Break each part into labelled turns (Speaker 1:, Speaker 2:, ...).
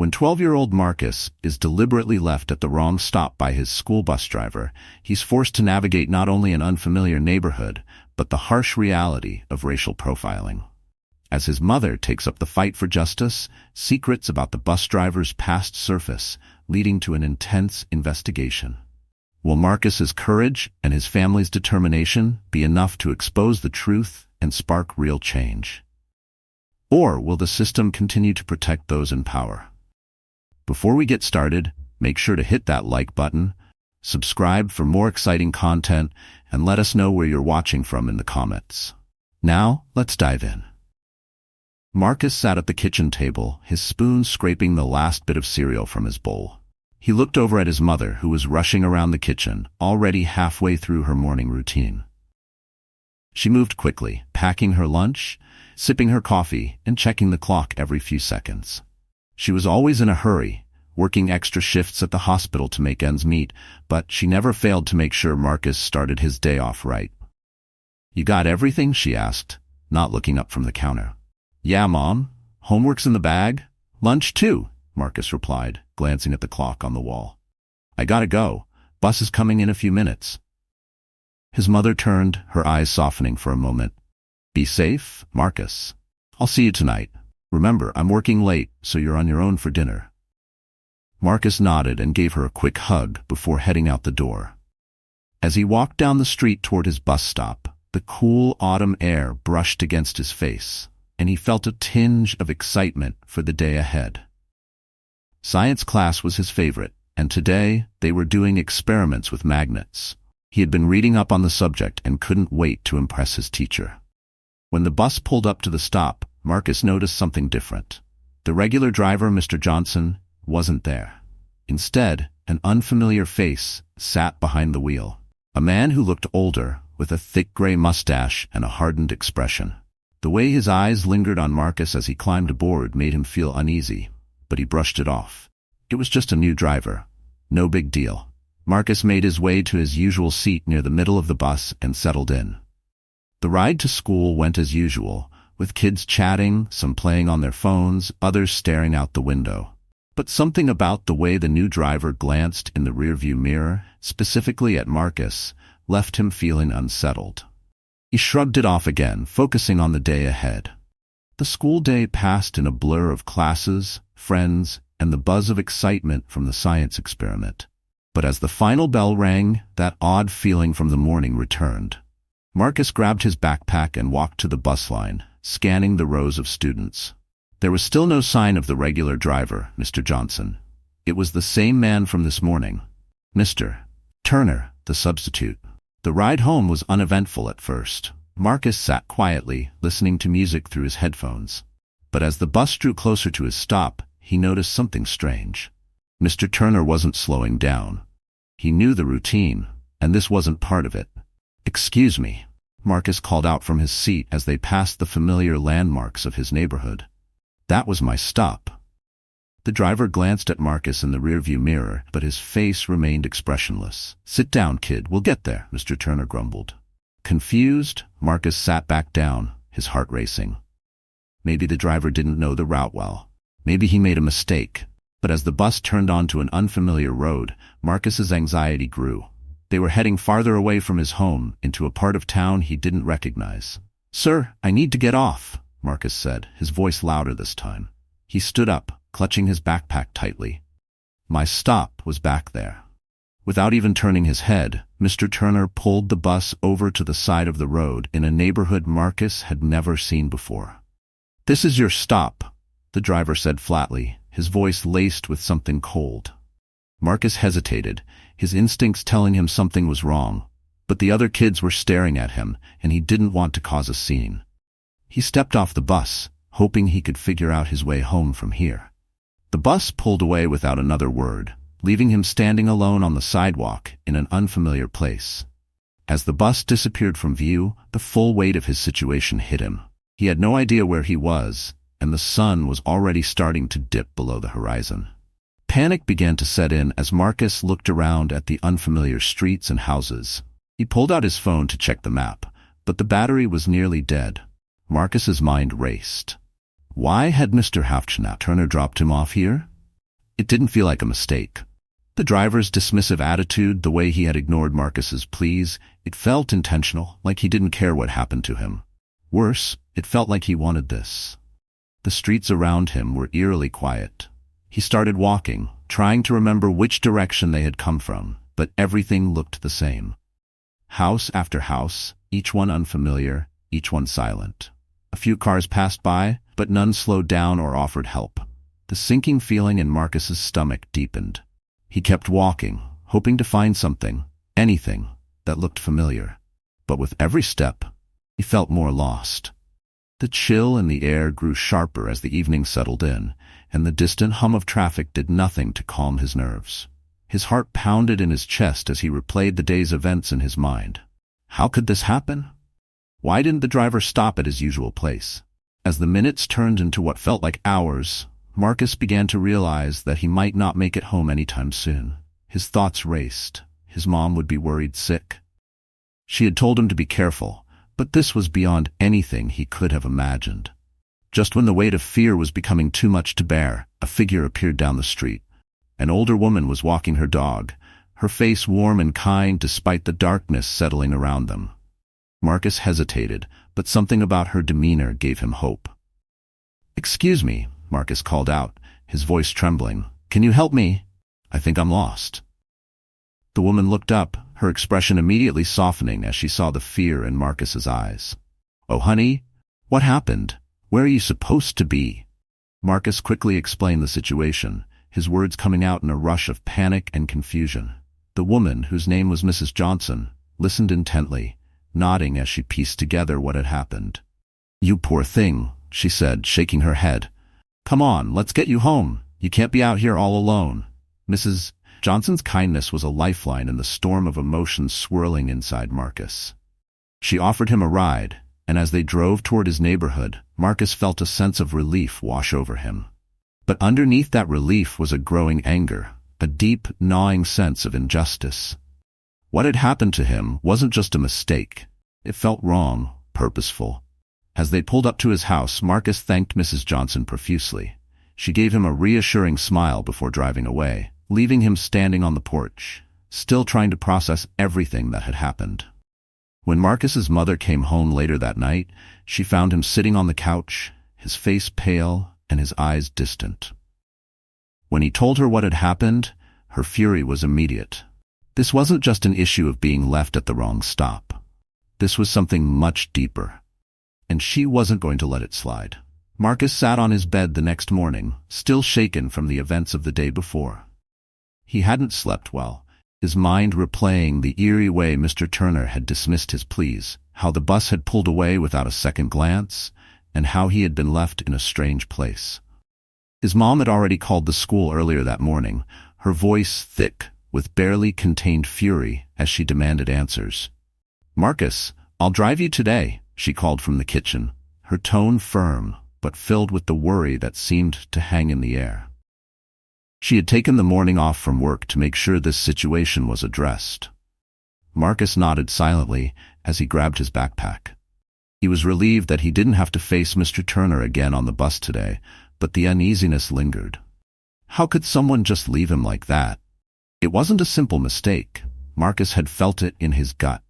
Speaker 1: When 12-year-old Marcus is deliberately left at the wrong stop by his school bus driver, he's forced to navigate not only an unfamiliar neighborhood, but the harsh reality of racial profiling. As his mother takes up the fight for justice, secrets about the bus driver's past surface, leading to an intense investigation. Will Marcus's courage and his family's determination be enough to expose the truth and spark real change? Or will the system continue to protect those in power? Before we get started, make sure to hit that like button, subscribe for more exciting content, and let us know where you're watching from in the comments. Now, let's dive in. Marcus sat at the kitchen table, his spoon scraping the last bit of cereal from his bowl. He looked over at his mother, who was rushing around the kitchen, already halfway through her morning routine. She moved quickly, packing her lunch, sipping her coffee, and checking the clock every few seconds. She was always in a hurry, working extra shifts at the hospital to make ends meet, but she never failed to make sure Marcus started his day off right. "You got everything?" she asked, not looking up from the counter. "Yeah, Mom. Homework's in the bag. Lunch too," Marcus replied, glancing at the clock on the wall. "I gotta go. Bus is coming in a few minutes." His mother turned, her eyes softening for a moment. "Be safe, Marcus. I'll see you tonight. Remember, I'm working late, so you're on your own for dinner." Marcus nodded and gave her a quick hug before heading out the door. As he walked down the street toward his bus stop, the cool autumn air brushed against his face, and he felt a tinge of excitement for the day ahead. Science class was his favorite, and today they were doing experiments with magnets. He had been reading up on the subject and couldn't wait to impress his teacher. When the bus pulled up to the stop, Marcus noticed something different. The regular driver, Mr. Johnson, wasn't there. Instead, an unfamiliar face sat behind the wheel. A man who looked older, with a thick gray mustache and a hardened expression. The way his eyes lingered on Marcus as he climbed aboard made him feel uneasy, but he brushed it off. It was just a new driver. No big deal. Marcus made his way to his usual seat near the middle of the bus and settled in. The ride to school went as usual, with kids chatting, some playing on their phones, others staring out the window. But something about the way the new driver glanced in the rearview mirror, specifically at Marcus, left him feeling unsettled. He shrugged it off again, focusing on the day ahead. The school day passed in a blur of classes, friends, and the buzz of excitement from the science experiment. But as the final bell rang, that odd feeling from the morning returned. Marcus grabbed his backpack and walked to the bus line, scanning the rows of students. There was still no sign of the regular driver, Mr. Johnson. It was the same man from this morning. Mr. Turner, the substitute. The ride home was uneventful at first. Marcus sat quietly, listening to music through his headphones. But as the bus drew closer to his stop, he noticed something strange. Mr. Turner wasn't slowing down. He knew the routine, and this wasn't part of it. "Excuse me," Marcus called out from his seat as they passed the familiar landmarks of his neighborhood. "That was my stop." The driver glanced at Marcus in the rearview mirror, but his face remained expressionless. "Sit down, kid, we'll get there," Mr. Turner grumbled. Confused, Marcus sat back down, his heart racing. Maybe the driver didn't know the route well. Maybe he made a mistake. But as the bus turned onto an unfamiliar road, Marcus's anxiety grew. They were heading farther away from his home, into a part of town he didn't recognize. "Sir, I need to get off," Marcus said, his voice louder this time. He stood up, clutching his backpack tightly. My stop was back there. Without even turning his head, Mr. Turner pulled the bus over to the side of the road in a neighborhood Marcus had never seen before. "This is your stop," the driver said flatly, his voice laced with something cold. Marcus hesitated, his instincts telling him something was wrong, but the other kids were staring at him, and he didn't want to cause a scene. He stepped off the bus, hoping he could figure out his way home from here. The bus pulled away without another word, leaving him standing alone on the sidewalk in an unfamiliar place. As the bus disappeared from view, the full weight of his situation hit him. He had no idea where he was, and the sun was already starting to dip below the horizon. Panic began to set in as Marcus looked around at the unfamiliar streets and houses. He pulled out his phone to check the map, but the battery was nearly dead. Marcus's mind raced. Why had Mr. Turner dropped him off here? It didn't feel like a mistake. The driver's dismissive attitude, the way he had ignored Marcus's pleas, it felt intentional, like he didn't care what happened to him. Worse, it felt like he wanted this. The streets around him were eerily quiet. He started walking, trying to remember which direction they had come from, but everything looked the same. House after house, each one unfamiliar, each one silent. A few cars passed by, but none slowed down or offered help. The sinking feeling in Marcus's stomach deepened. He kept walking, hoping to find something, anything, that looked familiar. But with every step, he felt more lost. The chill in the air grew sharper as the evening settled in, and the distant hum of traffic did nothing to calm his nerves. His heart pounded in his chest as he replayed the day's events in his mind. How could this happen? Why didn't the driver stop at his usual place? As the minutes turned into what felt like hours, Marcus began to realize that he might not make it home anytime soon. His thoughts raced. His mom would be worried sick. She had told him to be careful, but this was beyond anything he could have imagined. Just when the weight of fear was becoming too much to bear, a figure appeared down the street. An older woman was walking her dog, her face warm and kind despite the darkness settling around them. Marcus hesitated, but something about her demeanor gave him hope. "Excuse me," Marcus called out, his voice trembling. "Can you help me? I think I'm lost." The woman looked up, her expression immediately softening as she saw the fear in Marcus's eyes. "Oh, honey, what happened? Where are you supposed to be?" Marcus quickly explained the situation, his words coming out in a rush of panic and confusion. The woman, whose name was Mrs. Johnson, listened intently, nodding as she pieced together what had happened. "You poor thing," she said, shaking her head. "Come on, let's get you home. You can't be out here all alone." Mrs. Johnson's kindness was a lifeline in the storm of emotions swirling inside Marcus. She offered him a ride, and as they drove toward his neighborhood, Marcus felt a sense of relief wash over him. But underneath that relief was a growing anger, a deep, gnawing sense of injustice. What had happened to him wasn't just a mistake. It felt wrong, purposeful. As they pulled up to his house, Marcus thanked Mrs. Johnson profusely. She gave him a reassuring smile before driving away, leaving him standing on the porch, still trying to process everything that had happened. When Marcus's mother came home later that night, she found him sitting on the couch, his face pale and his eyes distant. When he told her what had happened, her fury was immediate. This wasn't just an issue of being left at the wrong stop. This was something much deeper, and she wasn't going to let it slide. Marcus sat on his bed the next morning, still shaken from the events of the day before. He hadn't slept well, his mind replaying the eerie way Mr. Turner had dismissed his pleas, how the bus had pulled away without a second glance, and how he had been left in a strange place. His mom had already called the school earlier that morning, her voice thick, with barely contained fury as she demanded answers. "Marcus, I'll drive you today," she called from the kitchen, her tone firm, but filled with the worry that seemed to hang in the air. She had taken the morning off from work to make sure this situation was addressed. Marcus nodded silently as he grabbed his backpack. He was relieved that he didn't have to face Mr. Turner again on the bus today, but the uneasiness lingered. How could someone just leave him like that? It wasn't a simple mistake. Marcus had felt it in his gut.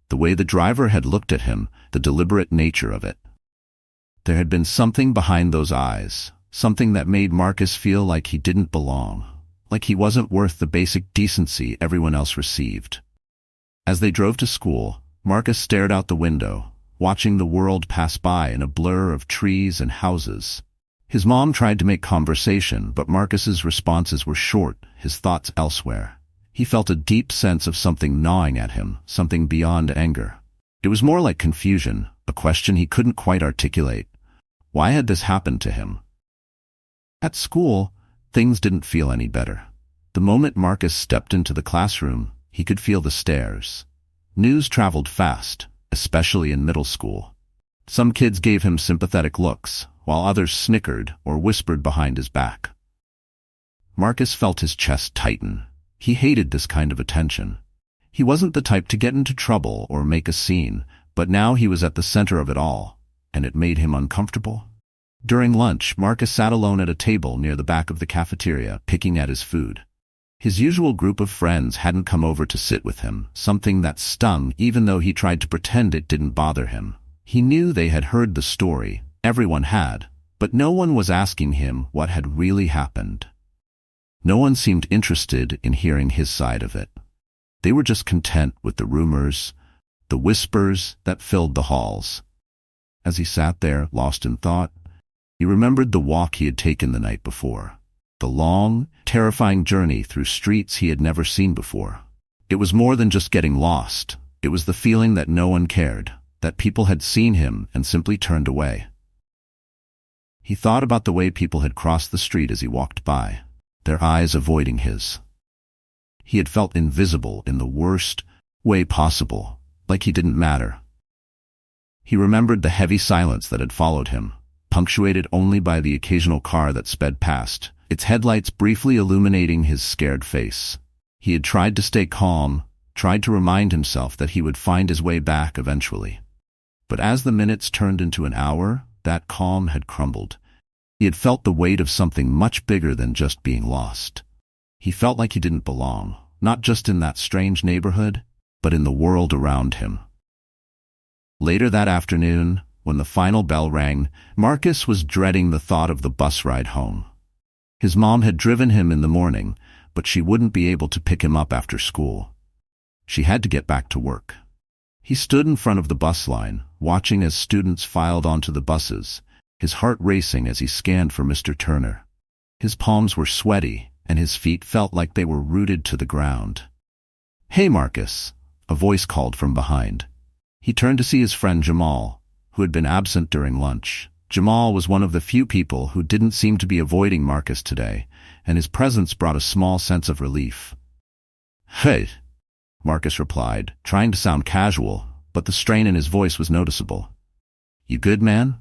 Speaker 1: The way the driver had looked at him, the deliberate nature of it. There had been something behind those eyes, something that made Marcus feel like he didn't belong, like he wasn't worth the basic decency everyone else received. As they drove to school, Marcus stared out the window, watching the world pass by in a blur of trees and houses. His mom tried to make conversation, but Marcus's responses were short, his thoughts elsewhere. He felt a deep sense of something gnawing at him, something beyond anger. It was more like confusion, a question he couldn't quite articulate. Why had this happened to him? At school, things didn't feel any better. The moment Marcus stepped into the classroom, he could feel the stares. News traveled fast, especially in middle school. Some kids gave him sympathetic looks, while others snickered or whispered behind his back. Marcus felt his chest tighten. He hated this kind of attention. He wasn't the type to get into trouble or make a scene, but now he was at the center of it all, and it made him uncomfortable. During lunch, Marcus sat alone at a table near the back of the cafeteria, picking at his food. His usual group of friends hadn't come over to sit with him, something that stung even though he tried to pretend it didn't bother him. He knew they had heard the story, everyone had, but no one was asking him what had really happened. No one seemed interested in hearing his side of it. They were just content with the rumors, the whispers that filled the halls. As he sat there, lost in thought, he remembered the walk he had taken the night before. The long, terrifying journey through streets he had never seen before. It was more than just getting lost. It was the feeling that no one cared, that people had seen him and simply turned away. He thought about the way people had crossed the street as he walked by, their eyes avoiding his. He had felt invisible in the worst way possible, like he didn't matter. He remembered the heavy silence that had followed him, punctuated only by the occasional car that sped past, its headlights briefly illuminating his scared face. He had tried to stay calm, tried to remind himself that he would find his way back eventually. But as the minutes turned into an hour, that calm had crumbled. He had felt the weight of something much bigger than just being lost. He felt like he didn't belong, not just in that strange neighborhood, but in the world around him. Later that afternoon, when the final bell rang, Marcus was dreading the thought of the bus ride home. His mom had driven him in the morning, but she wouldn't be able to pick him up after school. She had to get back to work. He stood in front of the bus line, watching as students filed onto the buses, his heart racing as he scanned for Mr. Turner. His palms were sweaty, and his feet felt like they were rooted to the ground. "Hey, Marcus," a voice called from behind. He turned to see his friend Jamal, who had been absent during lunch. Jamal was one of the few people who didn't seem to be avoiding Marcus today, and his presence brought a small sense of relief. "Hey," Marcus replied, trying to sound casual, but the strain in his voice was noticeable. "You good, man?"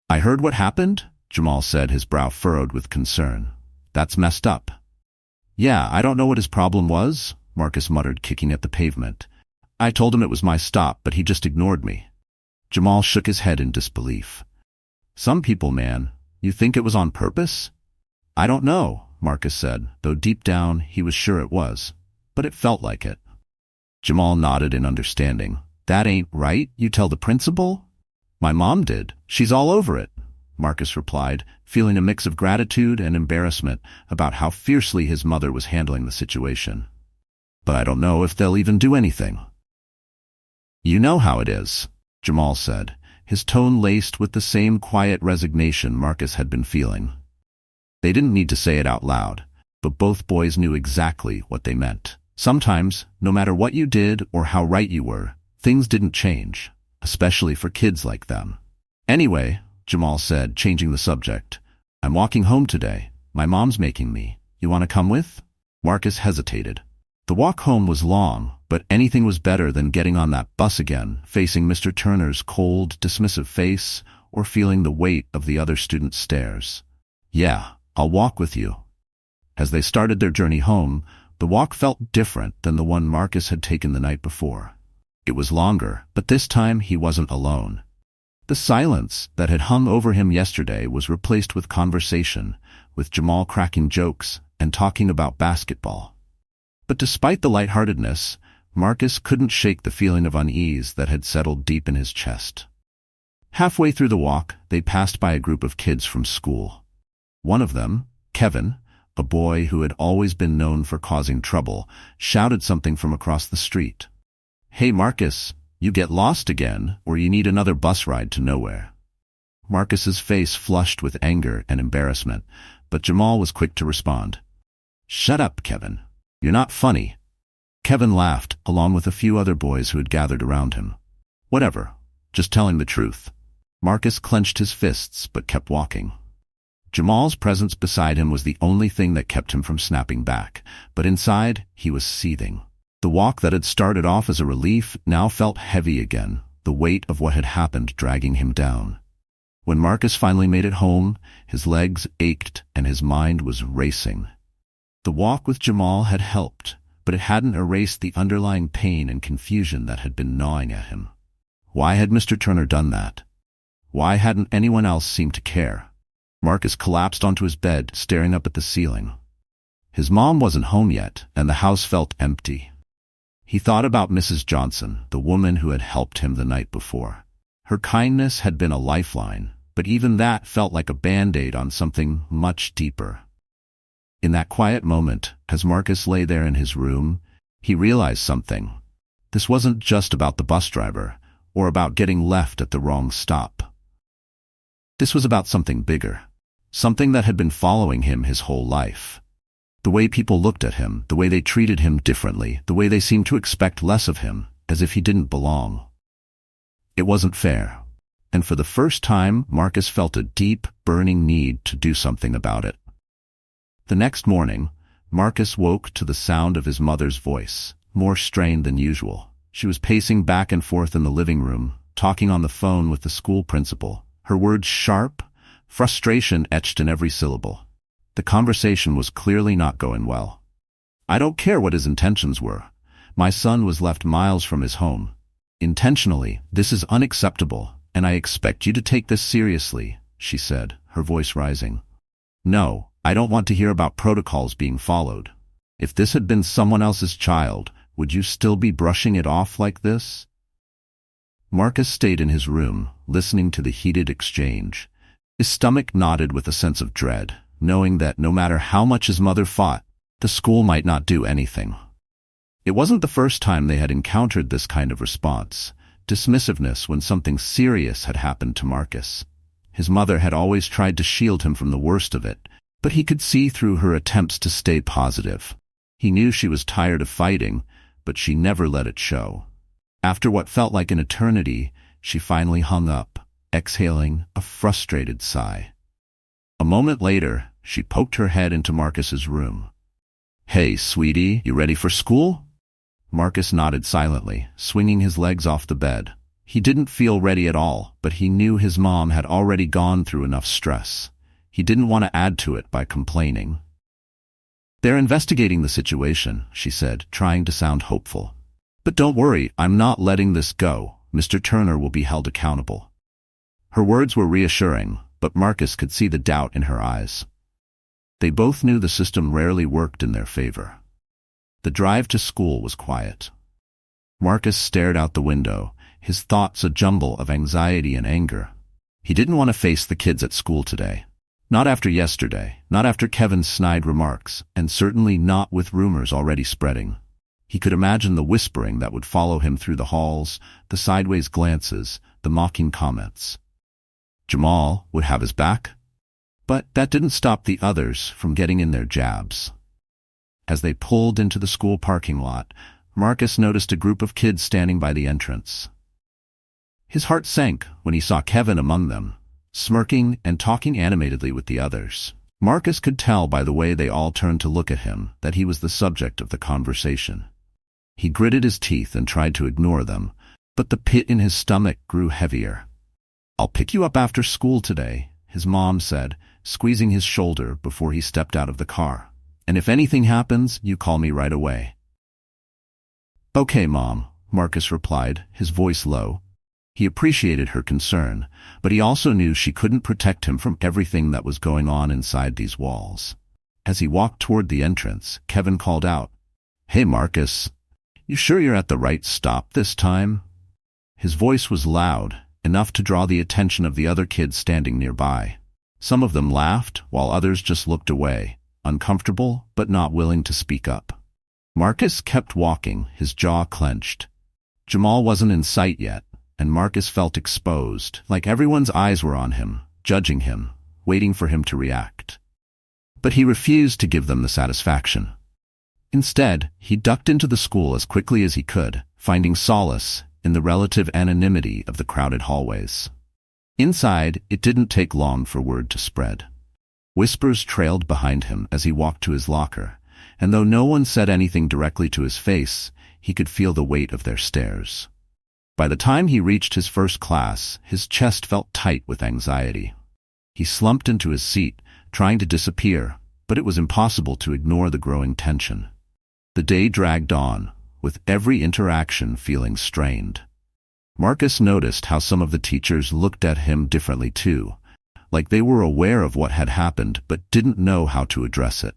Speaker 1: "I heard what happened," Jamal said, his brow furrowed with concern. "That's messed up." "Yeah, I don't know what his problem was," Marcus muttered, kicking at the pavement. "I told him it was my stop, but he just ignored me." Jamal shook his head in disbelief. "Some people, man, you think it was on purpose?" "I don't know," Marcus said, though deep down he was sure it was. But it felt like it. Jamal nodded in understanding. "That ain't right, you tell the principal?" "My mom did. She's all over it," Marcus replied, feeling a mix of gratitude and embarrassment about how fiercely his mother was handling the situation. "But I don't know if they'll even do anything." "You know how it is," Jamal said, his tone laced with the same quiet resignation Marcus had been feeling. They didn't need to say it out loud, but both boys knew exactly what they meant. Sometimes, no matter what you did or how right you were, things didn't change, especially for kids like them. "Anyway," Jamal said, changing the subject, "I'm walking home today. My mom's making me. You want to come with?" Marcus hesitated. The walk home was long, but anything was better than getting on that bus again, facing Mr. Turner's cold, dismissive face, or feeling the weight of the other students' stares. "Yeah, I'll walk with you." As they started their journey home, the walk felt different than the one Marcus had taken the night before. It was longer, but this time he wasn't alone. The silence that had hung over him yesterday was replaced with conversation, with Jamal cracking jokes and talking about basketball. But despite the lightheartedness, Marcus couldn't shake the feeling of unease that had settled deep in his chest. Halfway through the walk, they passed by a group of kids from school. One of them, Kevin, a boy who had always been known for causing trouble, shouted something from across the street. "Hey, Marcus, you get lost again, or you need another bus ride to nowhere." Marcus's face flushed with anger and embarrassment, but Jamal was quick to respond. "Shut up, Kevin. You're not funny." Kevin laughed, along with a few other boys who had gathered around him. "Whatever, just telling the truth." Marcus clenched his fists but kept walking. Jamal's presence beside him was the only thing that kept him from snapping back, but inside he was seething. The walk that had started off as a relief now felt heavy again, the weight of what had happened dragging him down. When Marcus finally made it home, his legs ached and his mind was racing. The walk with Jamal had helped, but it hadn't erased the underlying pain and confusion that had been gnawing at him. Why had Mr. Turner done that? Why hadn't anyone else seemed to care? Marcus collapsed onto his bed, staring up at the ceiling. His mom wasn't home yet, and the house felt empty. He thought about Mrs. Johnson, the woman who had helped him the night before. Her kindness had been a lifeline, but even that felt like a band-aid on something much deeper. In that quiet moment, as Marcus lay there in his room, he realized something. This wasn't just about the bus driver, or about getting left at the wrong stop. This was about something bigger, something that had been following him his whole life. The way people looked at him, the way they treated him differently, the way they seemed to expect less of him, as if he didn't belong. It wasn't fair, and for the first time, Marcus felt a deep, burning need to do something about it. The next morning, Marcus woke to the sound of his mother's voice, more strained than usual. She was pacing back and forth in the living room, talking on the phone with the school principal, her words sharp, frustration etched in every syllable. The conversation was clearly not going well. "I don't care what his intentions were. My son was left miles from his home. Intentionally, this is unacceptable, and I expect you to take this seriously," she said, her voice rising. "No, I don't want to hear about protocols being followed. If this had been someone else's child, would you still be brushing it off like this?" Marcus stayed in his room, listening to the heated exchange. His stomach knotted with a sense of dread, knowing that no matter how much his mother fought, the school might not do anything. It wasn't the first time they had encountered this kind of response, dismissiveness when something serious had happened to Marcus. His mother had always tried to shield him from the worst of it, but he could see through her attempts to stay positive. He knew she was tired of fighting, but she never let it show. After what felt like an eternity, she finally hung up, exhaling a frustrated sigh. A moment later, she poked her head into Marcus's room. "Hey, sweetie, you ready for school?" Marcus nodded silently, swinging his legs off the bed. He didn't feel ready at all, but he knew his mom had already gone through enough stress. He didn't want to add to it by complaining. "They're investigating the situation," she said, trying to sound hopeful. "But don't worry, I'm not letting this go. Mr. Turner will be held accountable." Her words were reassuring, but Marcus could see the doubt in her eyes. They both knew the system rarely worked in their favor. The drive to school was quiet. Marcus stared out the window, his thoughts a jumble of anxiety and anger. He didn't want to face the kids at school today. Not after yesterday, not after Kevin's snide remarks, and certainly not with rumors already spreading. He could imagine the whispering that would follow him through the halls, the sideways glances, the mocking comments. Jamal would have his back? But that didn't stop the others from getting in their jabs. As they pulled into the school parking lot, Marcus noticed a group of kids standing by the entrance. His heart sank when he saw Kevin among them, smirking and talking animatedly with the others. Marcus could tell by the way they all turned to look at him that he was the subject of the conversation. He gritted his teeth and tried to ignore them, but the pit in his stomach grew heavier. "I'll pick you up after school today," his mom said, squeezing his shoulder before he stepped out of the car. "And if anything happens, you call me right away." "Okay, Mom," Marcus replied, his voice low. He appreciated her concern, but he also knew she couldn't protect him from everything that was going on inside these walls. As he walked toward the entrance, Kevin called out, "Hey, Marcus, you sure you're at the right stop this time?" His voice was loud, enough to draw the attention of the other kids standing nearby. Some of them laughed, while others just looked away, uncomfortable but not willing to speak up. Marcus kept walking, his jaw clenched. Jamal wasn't in sight yet, and Marcus felt exposed, like everyone's eyes were on him, judging him, waiting for him to react. But he refused to give them the satisfaction. Instead, he ducked into the school as quickly as he could, finding solace in the relative anonymity of the crowded hallways. Inside, it didn't take long for word to spread. Whispers trailed behind him as he walked to his locker, and though no one said anything directly to his face, he could feel the weight of their stares. By the time he reached his first class, his chest felt tight with anxiety. He slumped into his seat, trying to disappear, but it was impossible to ignore the growing tension. The day dragged on, with every interaction feeling strained. Marcus noticed how some of the teachers looked at him differently too. like they were aware of what had happened but didn't know how to address it.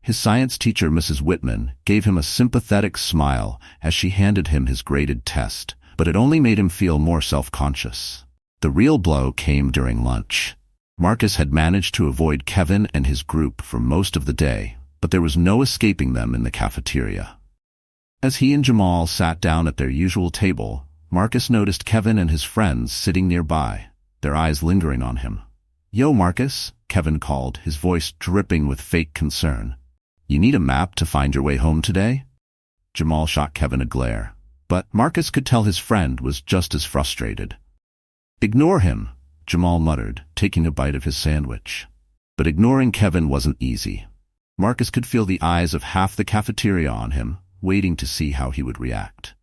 Speaker 1: His science teacher, Mrs. Whitman, gave him a sympathetic smile as she handed him his graded test, but it only made him feel more self-conscious. The real blow came during lunch. Marcus had managed to avoid Kevin and his group for most of the day, but there was no escaping them in the cafeteria. As he and Jamal sat down at their usual table, Marcus noticed Kevin and his friends sitting nearby, their eyes lingering on him. "Yo, Marcus," Kevin called, his voice dripping with fake concern. "You need a map to find your way home today?" Jamal shot Kevin a glare, but Marcus could tell his friend was just as frustrated. "Ignore him," Jamal muttered, taking a bite of his sandwich. But ignoring Kevin wasn't easy. Marcus could feel the eyes of half the cafeteria on him, waiting to see how he would react.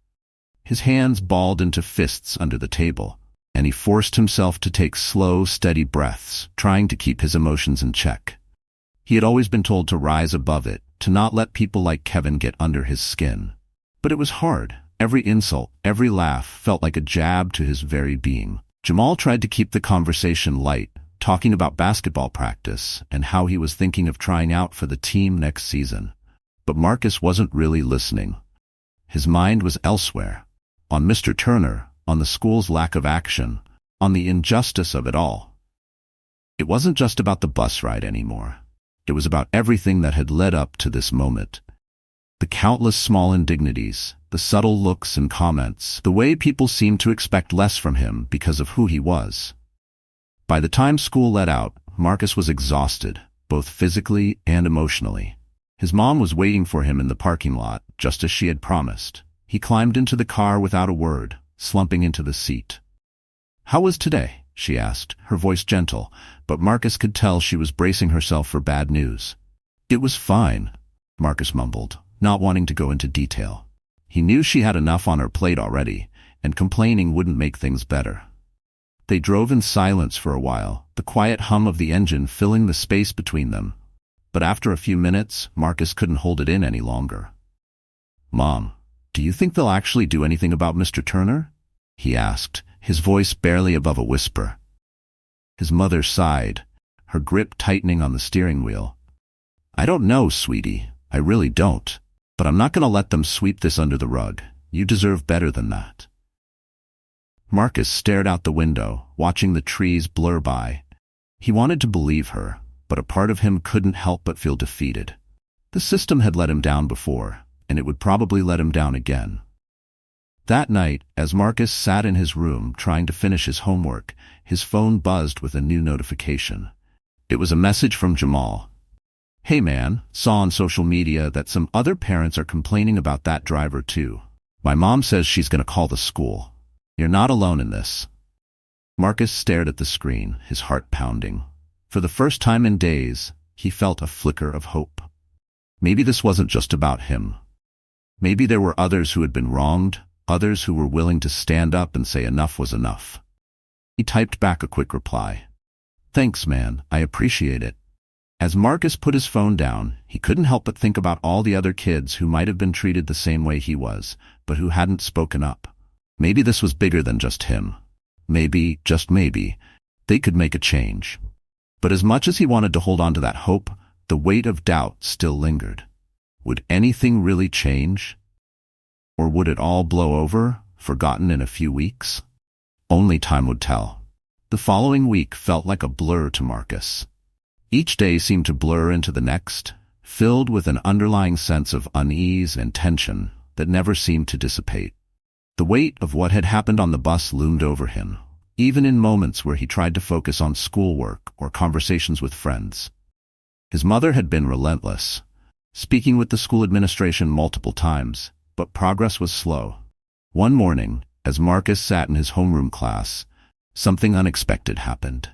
Speaker 1: His hands balled into fists under the table, and he forced himself to take slow, steady breaths, trying to keep his emotions in check. He had always been told to rise above it, to not let people like Kevin get under his skin. But it was hard. Every insult, every laugh felt like a jab to his very being. Jamal tried to keep the conversation light, talking about basketball practice and how he was thinking of trying out for the team next season. But Marcus wasn't really listening. His mind was elsewhere. On Mr. Turner, on the school's lack of action, on the injustice of it all. It wasn't just about the bus ride anymore. It was about everything that had led up to this moment. The countless small indignities, the subtle looks and comments, the way people seemed to expect less from him because of who he was. By the time school let out, Marcus was exhausted, both physically and emotionally. His mom was waiting for him in the parking lot, just as she had promised. He climbed into the car without a word, slumping into the seat. "How was today?" she asked, her voice gentle, but Marcus could tell she was bracing herself for bad news. "It was fine," Marcus mumbled, not wanting to go into detail. He knew she had enough on her plate already, and complaining wouldn't make things better. They drove in silence for a while, the quiet hum of the engine filling the space between them. But after a few minutes, Marcus couldn't hold it in any longer. "Mom, do you think they'll actually do anything about Mr. Turner?" he asked, his voice barely above a whisper. His mother sighed, her grip tightening on the steering wheel. "I don't know, sweetie. I really don't. But I'm not going to let them sweep this under the rug. You deserve better than that." Marcus stared out the window, watching the trees blur by. He wanted to believe her, but a part of him couldn't help but feel defeated. The system had let him down before, and it would probably let him down again. That night, as Marcus sat in his room trying to finish his homework, his phone buzzed with a new notification. It was a message from Jamal. "Hey man, saw on social media that some other parents are complaining about that driver too. My mom says she's going to call the school. You're not alone in this." Marcus stared at the screen, his heart pounding. For the first time in days, he felt a flicker of hope. Maybe this wasn't just about him. Maybe there were others who had been wronged, others who were willing to stand up and say enough was enough. He typed back a quick reply. "Thanks, man, I appreciate it." As Marcus put his phone down, he couldn't help but think about all the other kids who might have been treated the same way he was, but who hadn't spoken up. Maybe this was bigger than just him. Maybe, just maybe, they could make a change. But as much as he wanted to hold on to that hope, the weight of doubt still lingered. Would anything really change? Or would it all blow over, forgotten in a few weeks? Only time would tell. The following week felt like a blur to Marcus. Each day seemed to blur into the next, filled with an underlying sense of unease and tension that never seemed to dissipate. The weight of what had happened on the bus loomed over him, even in moments where he tried to focus on schoolwork or conversations with friends. His mother had been relentless, speaking with the school administration multiple times, but progress was slow. One morning, as Marcus sat in his homeroom class, something unexpected happened.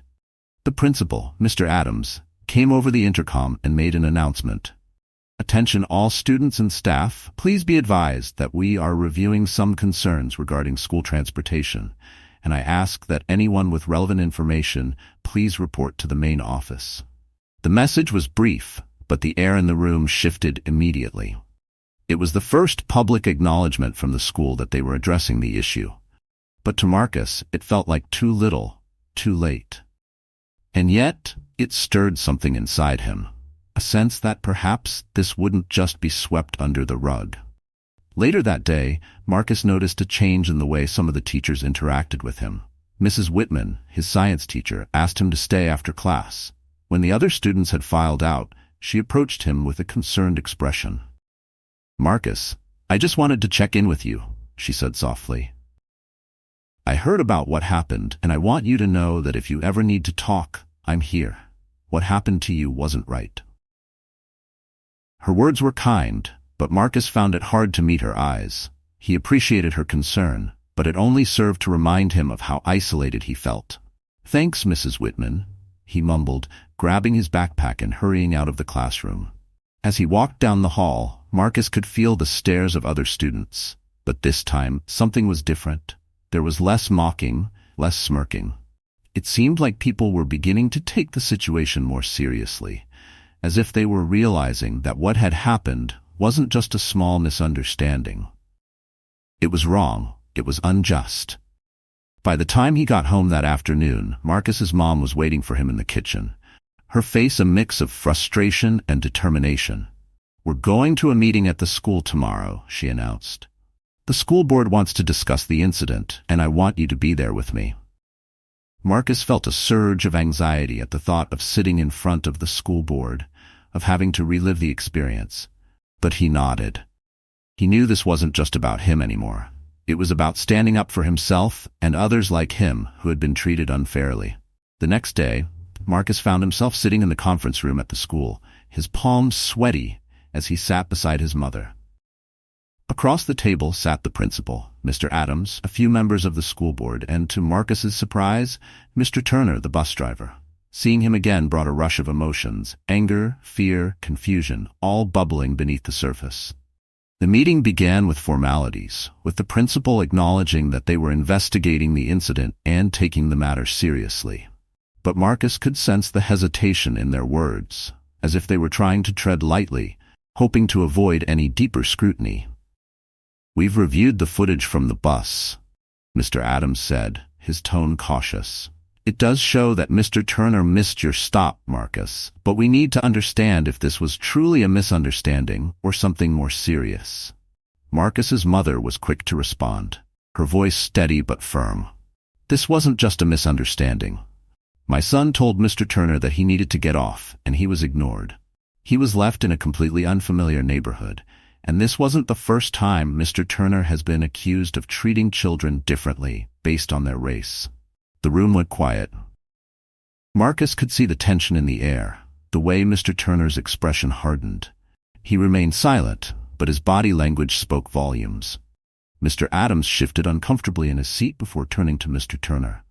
Speaker 1: The principal, Mr. Adams, came over the intercom and made an announcement. "Attention all students and staff, please be advised that we are reviewing some concerns regarding school transportation, and I ask that anyone with relevant information please report to the main office." The message was brief, but the air in the room shifted immediately. It was the first public acknowledgement from the school that they were addressing the issue. But to Marcus, it felt like too little, too late. And yet, it stirred something inside him, a sense that perhaps this wouldn't just be swept under the rug. Later that day, Marcus noticed a change in the way some of the teachers interacted with him. Mrs. Whitman, his science teacher, asked him to stay after class. When the other students had filed out, she approached him with a concerned expression. "Marcus, I just wanted to check in with you," she said softly. "I heard about what happened, and I want you to know that if you ever need to talk, I'm here. What happened to you wasn't right." Her words were kind, but Marcus found it hard to meet her eyes. He appreciated her concern, but it only served to remind him of how isolated he felt. "Thanks, Mrs. Whitman," he mumbled, grabbing his backpack and hurrying out of the classroom. As he walked down the hall, Marcus could feel the stares of other students. But this time, something was different. There was less mocking, less smirking. It seemed like people were beginning to take the situation more seriously, as if they were realizing that what had happened wasn't just a small misunderstanding. It was wrong. It was unjust. By the time he got home that afternoon, Marcus's mom was waiting for him in the kitchen, her face a mix of frustration and determination. "We're going to a meeting at the school tomorrow," she announced. "The school board wants to discuss the incident, and I want you to be there with me." Marcus felt a surge of anxiety at the thought of sitting in front of the school board, of having to relive the experience. But he nodded. He knew this wasn't just about him anymore. It was about standing up for himself and others like him who had been treated unfairly. The next day, Marcus found himself sitting in the conference room at the school, his palms sweaty as he sat beside his mother. Across the table sat the principal, Mr. Adams, a few members of the school board, and to Marcus's surprise, Mr. Turner, the bus driver. Seeing him again brought a rush of emotions, anger, fear, confusion, all bubbling beneath the surface. The meeting began with formalities, with the principal acknowledging that they were investigating the incident and taking the matter seriously. But Marcus could sense the hesitation in their words, as if they were trying to tread lightly, hoping to avoid any deeper scrutiny. "We've reviewed the footage from the bus," Mr. Adams said, his tone cautious. "It does show that Mr. Turner missed your stop, Marcus, but we need to understand if this was truly a misunderstanding or something more serious." Marcus's mother was quick to respond, her voice steady but firm. "This wasn't just a misunderstanding. My son told Mr. Turner that he needed to get off, and he was ignored. He was left in a completely unfamiliar neighborhood, and this wasn't the first time Mr. Turner has been accused of treating children differently based on their race." The room went quiet. Marcus could see the tension in the air, the way Mr. Turner's expression hardened. He remained silent, but his body language spoke volumes. Mr. Adams shifted uncomfortably in his seat before turning to Mr. Turner.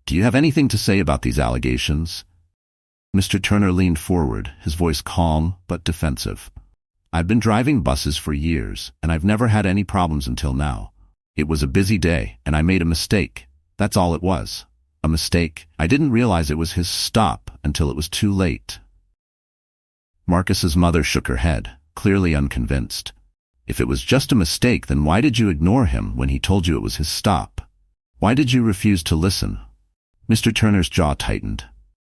Speaker 1: "Do you have anything to say about these allegations?" Mr. Turner leaned forward, his voice calm but defensive. "I've been driving buses for years, and I've never had any problems until now. It was a busy day, and I made a mistake. That's all it was. A mistake. I didn't realize it was his stop until it was too late." Marcus's mother shook her head, clearly unconvinced. "If it was just a mistake, then why did you ignore him when he told you it was his stop? Why did you refuse to listen?" Mr. Turner's jaw tightened.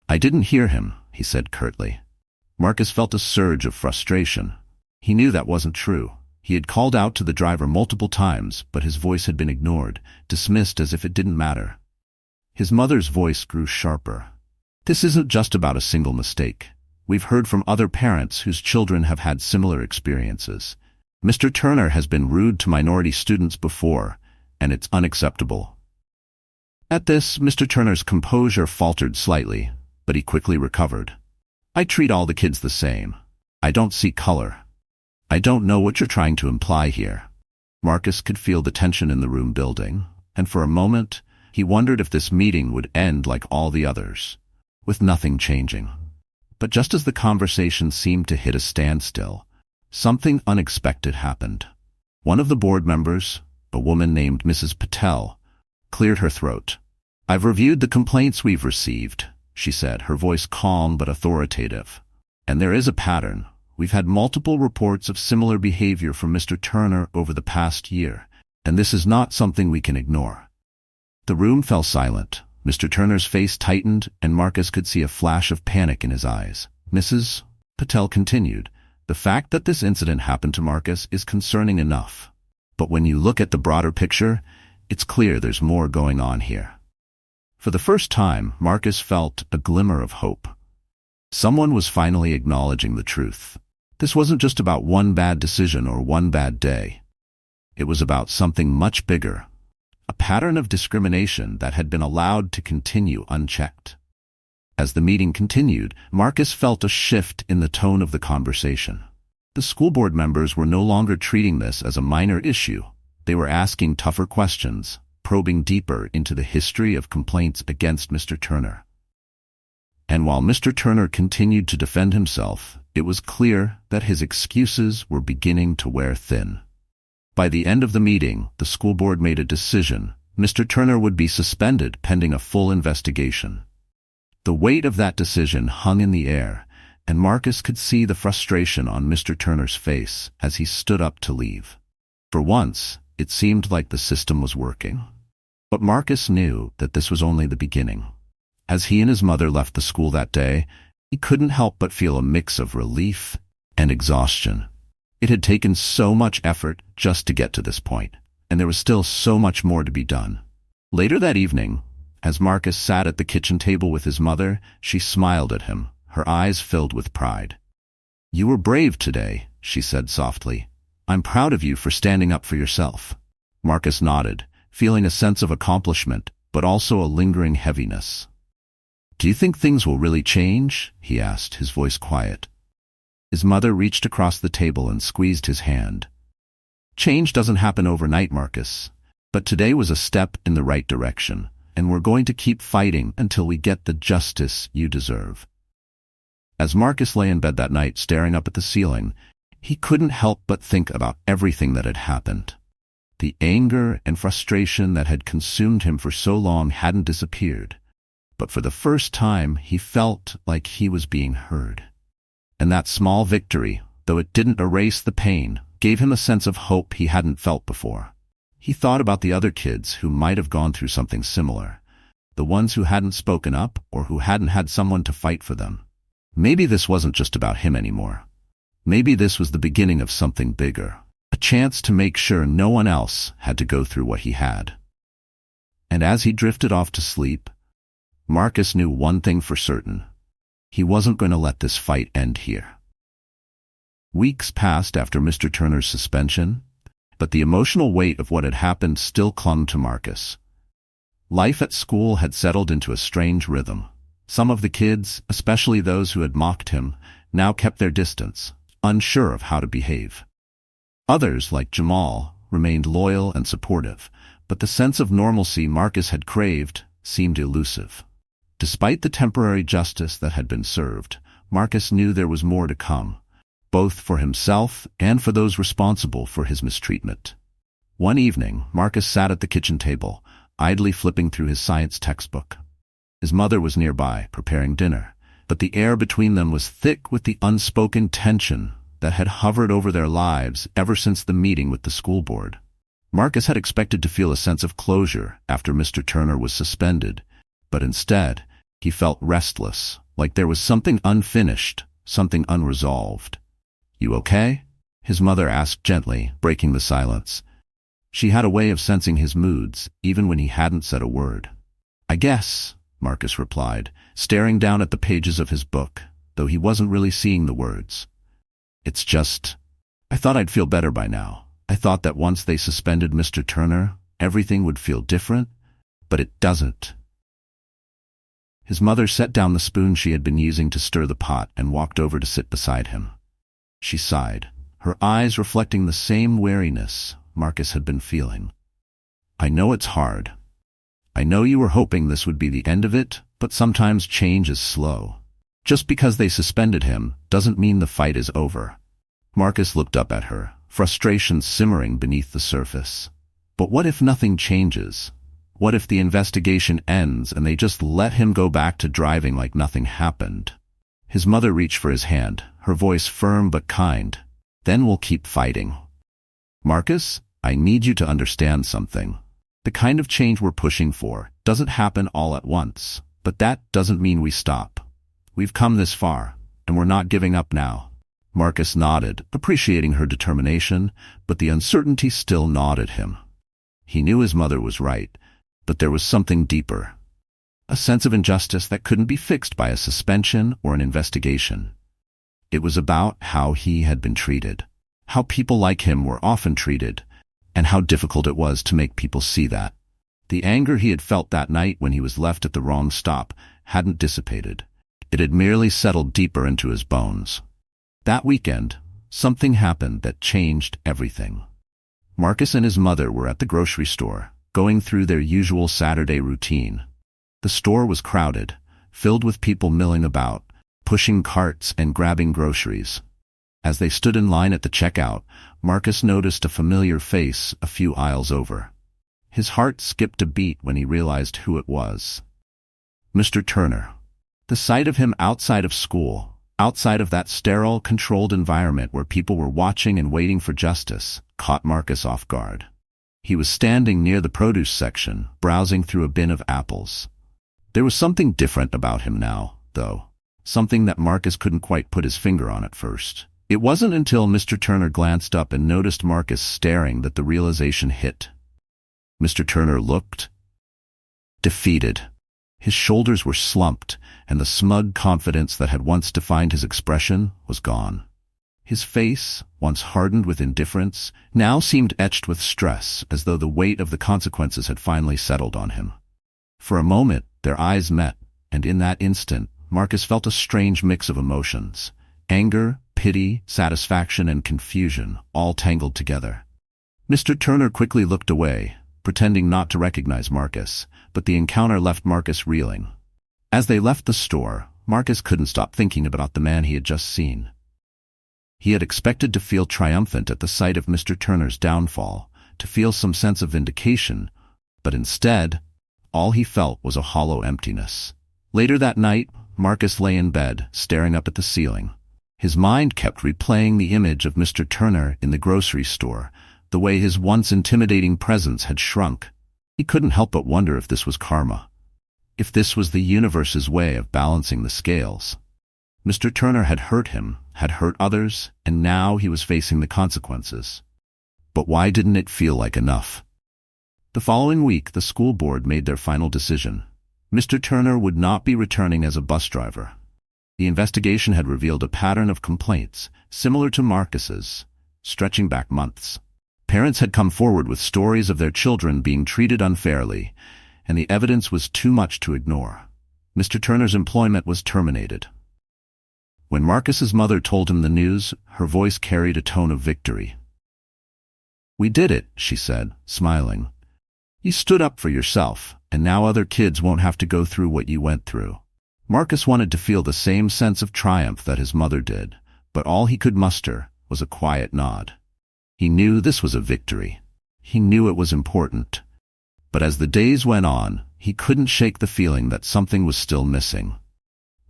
Speaker 1: "I didn't hear him," he said curtly. Marcus felt a surge of frustration. He knew that wasn't true. He had called out to the driver multiple times, but his voice had been ignored, dismissed as if it didn't matter. His mother's voice grew sharper. "This isn't just about a single mistake. We've heard from other parents whose children have had similar experiences. Mr. Turner has been rude to minority students before, and it's unacceptable." At this, Mr. Turner's composure faltered slightly, but he quickly recovered. "I treat all the kids the same. I don't see color. I don't know what you're trying to imply here." Marcus could feel the tension in the room building, and for a moment, he wondered if this meeting would end like all the others, with nothing changing. But just as the conversation seemed to hit a standstill, something unexpected happened. One of the board members, a woman named Mrs. Patel, cleared her throat. "I've reviewed the complaints we've received," she said, her voice calm but authoritative. "And there is a pattern. We've had multiple reports of similar behavior from Mr. Turner over the past year, and this is not something we can ignore." The room fell silent, Mr. Turner's face tightened, and Marcus could see a flash of panic in his eyes. Mrs. Patel continued, "The fact that this incident happened to Marcus is concerning enough. But when you look at the broader picture, it's clear there's more going on here." For the first time, Marcus felt a glimmer of hope. Someone was finally acknowledging the truth. This wasn't just about one bad decision or one bad day. It was about something much bigger, a pattern of discrimination that had been allowed to continue unchecked. As the meeting continued, Marcus felt a shift in the tone of the conversation. The school board members were no longer treating this as a minor issue. They were asking tougher questions, probing deeper into the history of complaints against Mr. Turner. And while Mr. Turner continued to defend himself, it was clear that his excuses were beginning to wear thin. By the end of the meeting, the school board made a decision. Mr. Turner would be suspended pending a full investigation. The weight of that decision hung in the air, and Marcus could see the frustration on Mr. Turner's face as he stood up to leave. For once, it seemed like the system was working. But Marcus knew that this was only the beginning. As he and his mother left the school that day, he couldn't help but feel a mix of relief and exhaustion. It had taken so much effort just to get to this point, and there was still so much more to be done. Later that evening, as Marcus sat at the kitchen table with his mother, she smiled at him, her eyes filled with pride. "You were brave today," she said softly. "I'm proud of you for standing up for yourself." Marcus nodded, feeling a sense of accomplishment, but also a lingering heaviness. "Do you think things will really change?" he asked, his voice quiet. His mother reached across the table and squeezed his hand. "Change doesn't happen overnight, Marcus, but today was a step in the right direction, and we're going to keep fighting until we get the justice you deserve." As Marcus lay in bed that night staring up at the ceiling, he couldn't help but think about everything that had happened. The anger and frustration that had consumed him for so long hadn't disappeared, but for the first time he felt like he was being heard. And that small victory, though it didn't erase the pain, gave him a sense of hope he hadn't felt before. He thought about the other kids who might have gone through something similar, the ones who hadn't spoken up or who hadn't had someone to fight for them. Maybe this wasn't just about him anymore. Maybe this was the beginning of something bigger, a chance to make sure no one else had to go through what he had. And as he drifted off to sleep, Marcus knew one thing for certain. He wasn't going to let this fight end here. Weeks passed after Mr. Turner's suspension, but the emotional weight of what had happened still clung to Marcus. Life at school had settled into a strange rhythm. Some of the kids, especially those who had mocked him, now kept their distance, unsure of how to behave. Others, like Jamal, remained loyal and supportive, but the sense of normalcy Marcus had craved seemed elusive. Despite the temporary justice that had been served, Marcus knew there was more to come, both for himself and for those responsible for his mistreatment. One evening, Marcus sat at the kitchen table, idly flipping through his science textbook. His mother was nearby, preparing dinner, but the air between them was thick with the unspoken tension that had hovered over their lives ever since the meeting with the school board. Marcus had expected to feel a sense of closure after Mr. Turner was suspended, but instead, he felt restless, like there was something unfinished, something unresolved. "You okay?" his mother asked gently, breaking the silence. She had a way of sensing his moods, even when he hadn't said a word. "I guess," Marcus replied, staring down at the pages of his book, though he wasn't really seeing the words. "It's just, I thought I'd feel better by now. I thought that once they suspended Mr. Turner, everything would feel different, but it doesn't." His mother set down the spoon she had been using to stir the pot and walked over to sit beside him. She sighed, her eyes reflecting the same weariness Marcus had been feeling. "I know it's hard. I know you were hoping this would be the end of it, but sometimes change is slow. Just because they suspended him doesn't mean the fight is over." Marcus looked up at her, frustration simmering beneath the surface. But what if nothing changes? What if the investigation ends and they just let him go back to driving like nothing happened? His mother reached for his hand, her voice firm but kind. "Then we'll keep fighting." "Marcus, I need you to understand something. The kind of change we're pushing for doesn't happen all at once, but that doesn't mean we stop. We've come this far, and we're not giving up now. Marcus nodded, appreciating her determination, but the uncertainty still gnawed at him. He knew his mother was right, but there was something deeper. A sense of injustice that couldn't be fixed by a suspension or an investigation. It was about how he had been treated, how people like him were often treated, and how difficult it was to make people see that. The anger he had felt that night when he was left at the wrong stop hadn't dissipated. It had merely settled deeper into his bones. That weekend, something happened that changed everything. Marcus and his mother were at the grocery store, going through their usual Saturday routine. The store was crowded, filled with people milling about, pushing carts and grabbing groceries. As they stood in line at the checkout, Marcus noticed a familiar face a few aisles over. His heart skipped a beat when he realized who it was. Mr. Turner. The sight of him outside of school, outside of that sterile, controlled environment where people were watching and waiting for justice, caught Marcus off guard. He was standing near the produce section, browsing through a bin of apples. There was something different about him now, though. Something that Marcus couldn't quite put his finger on at first. It wasn't until Mr. Turner glanced up and noticed Marcus staring that the realization hit. Mr. Turner looked defeated. His shoulders were slumped, and the smug confidence that had once defined his expression was gone. His face, once hardened with indifference, now seemed etched with stress, as though the weight of the consequences had finally settled on him. For a moment, their eyes met, and in that instant, Marcus felt a strange mix of emotions. Anger, pity, satisfaction, and confusion, all tangled together. Mr. Turner quickly looked away, pretending not to recognize Marcus, but the encounter left Marcus reeling. As they left the store, Marcus couldn't stop thinking about the man he had just seen. He had expected to feel triumphant at the sight of Mr. Turner's downfall, to feel some sense of vindication, but instead, all he felt was a hollow emptiness. Later that night, Marcus lay in bed, staring up at the ceiling. His mind kept replaying the image of Mr. Turner in the grocery store, the way his once intimidating presence had shrunk. He couldn't help but wonder if this was karma. If this was the universe's way of balancing the scales. Mr. Turner had hurt him, had hurt others, and now he was facing the consequences. But why didn't it feel like enough? The following week, the school board made their final decision. Mr. Turner would not be returning as a bus driver. The investigation had revealed a pattern of complaints, similar to Marcus's, stretching back months. Parents had come forward with stories of their children being treated unfairly, and the evidence was too much to ignore. Mr. Turner's employment was terminated. When Marcus's mother told him the news, her voice carried a tone of victory. "We did it," she said, smiling. "You stood up for yourself, and now other kids won't have to go through what you went through." Marcus wanted to feel the same sense of triumph that his mother did, but all he could muster was a quiet nod. He knew this was a victory. He knew it was important. But as the days went on, he couldn't shake the feeling that something was still missing.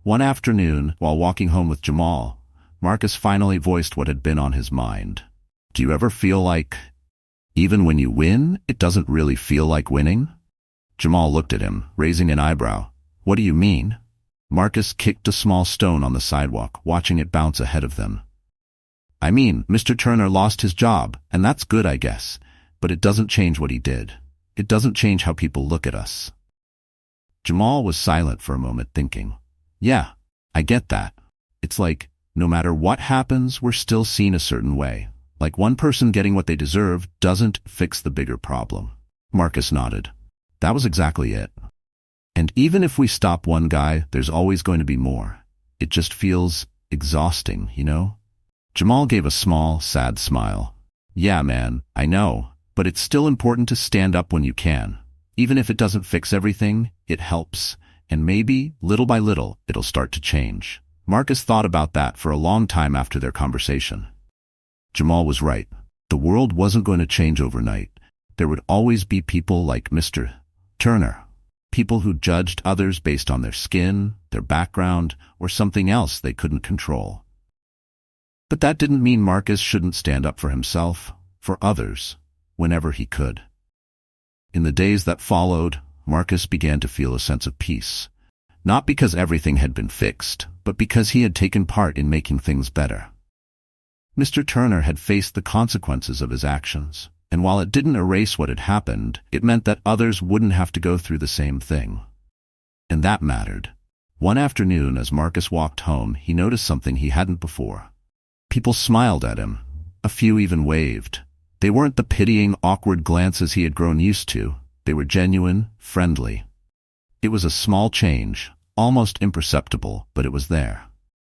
Speaker 1: One afternoon, while walking home with Jamal, Marcus finally voiced what had been on his mind. "Do you ever feel like, even when you win, it doesn't really feel like winning?" Jamal looked at him, raising an eyebrow. "What do you mean?" Marcus kicked a small stone on the sidewalk, watching it bounce ahead of them. "I mean, Mr. Turner lost his job, and that's good, I guess, but it doesn't change what he did. It doesn't change how people look at us." Jamal was silent for a moment, thinking, "Yeah, I get that. It's like, no matter what happens, we're still seen a certain way. Like one person getting what they deserve doesn't fix the bigger problem." Marcus nodded. That was exactly it. And even if we stop one guy, there's always going to be more. It just feels exhausting, you know? Jamal gave a small, sad smile. "Yeah, man, I know, but it's still important to stand up when you can. Even if it doesn't fix everything, it helps, and maybe, little by little, it'll start to change." Marcus thought about that for a long time after their conversation. Jamal was right. The world wasn't going to change overnight. There would always be people like Mr. Turner. People who judged others based on their skin, their background, or something else they couldn't control. But that didn't mean Marcus shouldn't stand up for himself, for others, whenever he could. In the days that followed, Marcus began to feel a sense of peace. Not because everything had been fixed, but because he had taken part in making things better. Mr. Turner had faced the consequences of his actions, and while it didn't erase what had happened, it meant that others wouldn't have to go through the same thing. And that mattered. One afternoon, as Marcus walked home, he noticed something he hadn't before. People smiled at him. A few even waved. They weren't the pitying, awkward glances he had grown used to. They were genuine, friendly. It was a small change, almost imperceptible, but it was there.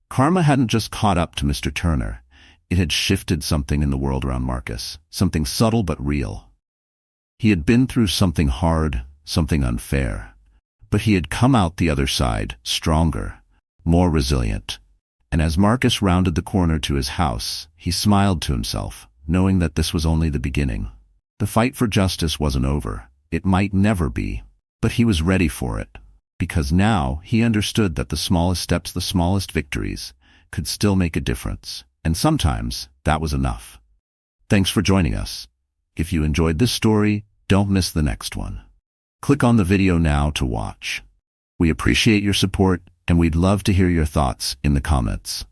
Speaker 1: Karma hadn't just caught up to Mr. Turner. It had shifted something in the world around Marcus, something subtle but real. He had been through something hard, something unfair. But he had come out the other side, stronger, more resilient. And as Marcus rounded the corner to his house, he smiled to himself, knowing that this was only the beginning. The fight for justice wasn't over. It might never be. But he was ready for it, because now he understood that the smallest steps, the smallest victories, could still make a difference, and sometimes that was enough. Thanks for joining us. If you enjoyed this story, don't miss the next one. Click on the video now to watch. We appreciate your support, and we'd love to hear your thoughts in the comments.